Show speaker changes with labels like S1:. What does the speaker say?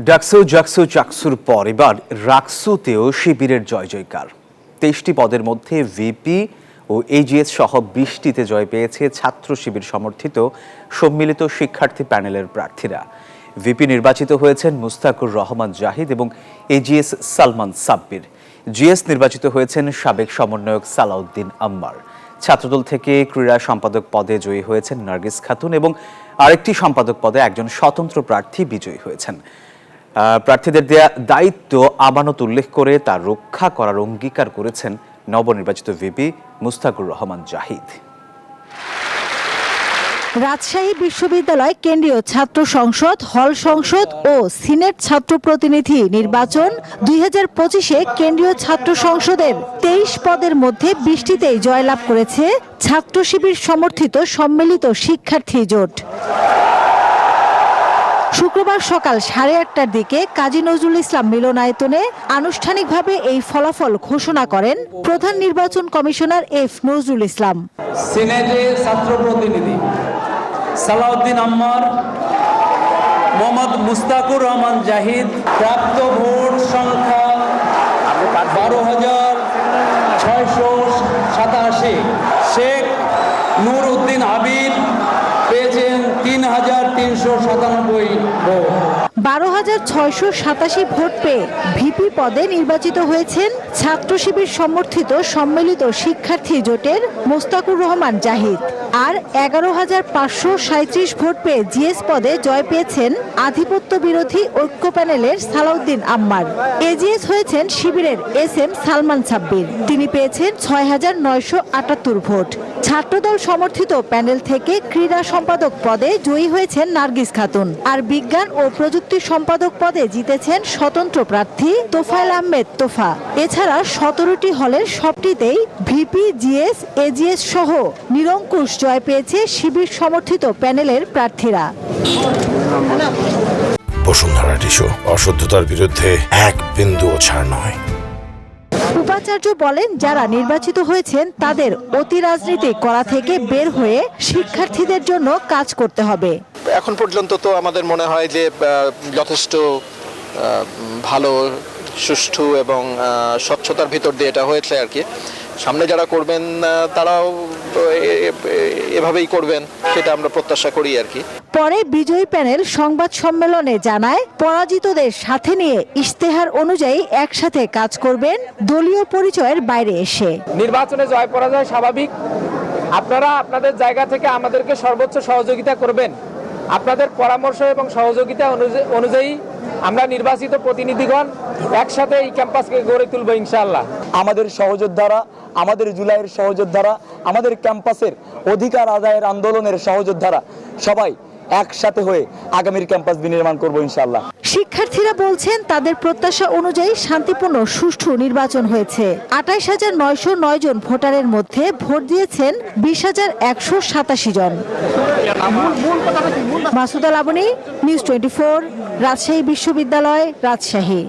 S1: ডাকসু জাকসু চাকসুর পর এবার রাকসুতেও শিবিরের জয় জয়কার। ২৩টি পদের মধ্যে ভিপি ও এজিএস সহ ২০টিতে জয় পেয়েছে ছাত্র শিবির সমর্থিত সম্মিলিত শিক্ষার্থী প্যানেলের প্রার্থীরা। ভিপি নির্বাচিত হয়েছেন মুস্তাকুর রহমান জাহিদ এবং এজিএস সালমান সাব্বির। জিএস নির্বাচিত হয়েছেন সাবেক সমন্বয়ক সালাউদ্দিন আম্মার। ছাত্রদল থেকে ক্রীড়া সম্পাদক পদে জয়ী হয়েছেন নার্গিস খাতুন এবং আরেকটি সম্পাদক পদে একজন স্বতন্ত্র প্রার্থী বিজয়ী হয়েছেন। প্রার্থীদের দেয়া দায়িত্ব আমানত উল্লেখ করে তা রক্ষা করার অঙ্গীকার করেছেন নবনির্বাচিত ভিপি মুস্তাকুর রহমান জাহিদ।
S2: রাজশাহী বিশ্ববিদ্যালয় কেন্দ্রীয় ছাত্র সংসদ, হল সংসদ ও সিনেট ছাত্র প্রতিনিধি নির্বাচন 2025-এ কেন্দ্রীয় ছাত্র সংসদের 23 পদের মধ্যে 20টিতেই জয়লাভ করেছে ছাত্র শিবির সমর্থিত সম্মিলিত শিক্ষার্থী জোট। শুক্রবার সকাল 8:30টার দিকে কাজী নজরুল ইসলাম মিলনায়তনে আনুষ্ঠানিকভাবে এই ফলাফল ঘোষণা করেন প্রধান নির্বাচন কমিশনার এফ নজরুল ইসলাম।
S3: সিনেটে ছাত্র প্রতিনিধি সালাউদ্দিন আম্মার, মোহাম্মদ মুস্তাকুর রহমান জাহিদ, প্রাপ্ত ভোট সংখ্যা 12,687। শেখ নূর উদ্দিন আবিদ পেয়েছেন 3,397 ভোট।
S2: 12,687 ভোট পেয়ে ভিপি পদে নির্বাচিত হয়েছেন ছাত্র শিবির সমর্থিত সম্মিলিত শিক্ষার্থী জোটের মোস্তাকুর রহমান জাহিদ। আর 11,537 ভোট পেয়ে জিএস পদে জয় পেয়েছেন আধিপত্য বিরোধী ঐক্য প্যানেলের সালাউদ্দিন আম্মার। এজিএস হয়েছেন শিবিরের এসএম সালমান সাব্বির। তিনি পেয়েছেন 6,978 ভোট। ছাত্রদল সমর্থিত প্যানেল থেকে ক্রীড়া সম্পাদক পদে জয়ী হয়েছেন নার্গিস খাতুন। আর বিজ্ঞান ও প্রযুক্তি সম্পাদক পদে জিতেছেন স্বতন্ত্র প্রার্থী তোফায়েল আহমেদ তোফা। এছাড়া 17টি হলের সবটিতেই ভিপি, জিএস, এজিএস সহ নিরঙ্কুশ জয় পেয়েছে শিবির সমর্থিত প্যানেলের প্রার্থীরা।
S4: বসুন্ধরা টিস্যু, অশুদ্ধতার বিরুদ্ধে এক বিন্দুও ছাড় নয়।
S2: উপাচার্য বলেন, যারা নির্বাচিত হয়েছেন তাদের অতি রাজনীতি করা থেকে বের হয়ে শিক্ষার্থীদের জন্য কাজ করতে হবে।
S5: এখন পর্যন্ত তো আমাদের মনে হয় যে যথেষ্ট ভালো, সুষ্ঠু এবং স্বচ্ছতার ভিতর দিয়ে এটা হয়েছে আর কি। সামনে যারা করবেন তারাও এভাবেই করবেন, সেটা আমরা প্রত্যাশা করি আর কি।
S2: পরে বিজয়ী প্যানেল সংবাদ সম্মেলনে জানায়, পরাজিতদের সাথে নিয়ে ইশতেহার অনুযায়ী একসাথে কাজ করবেন দলীয় পরিচয়ের বাইরে এসে।
S6: নির্বাচনে জয় পরাজয় স্বাভাবিক। আপনারা আপনাদের জায়গা থেকে আমাদেরকে সর্বোচ্চ সহযোগিতা করবেন। আপনাদের পরামর্শ এবং সহযোগিতা অনুযায়ী আমরা নির্বাচিত প্রতিনিধিগণ একসাথে এই ক্যাম্পাসকে গড়ে তুলব ইনশাআল্লাহ।
S7: আমাদের সহযোদ্ধারা, আমাদের জুলাইয়ের সহযোদ্ধারা, আমাদের ক্যাম্পাসের অধিকার আদায়ের আন্দোলনের সহযোদ্ধারা সবাই একসাথে হয়ে আগামীর ক্যাম্পাস বিনির্মাণ করব ইনশাআল্লাহ।
S2: শিক্ষার্থীরা বলছেন, তাদের প্রত্যাশা অনুযায়ী শান্তিপূর্ণ সুষ্ঠু নির্বাচন হয়েছে। 28,909 জন ভোটারের মধ্যে ভোট দিয়েছেন 20,187 জন। মাসুদা লাবনী, নিউজ 24, রাজশাহী বিশ্ববিদ্যালয়, রাজশাহী।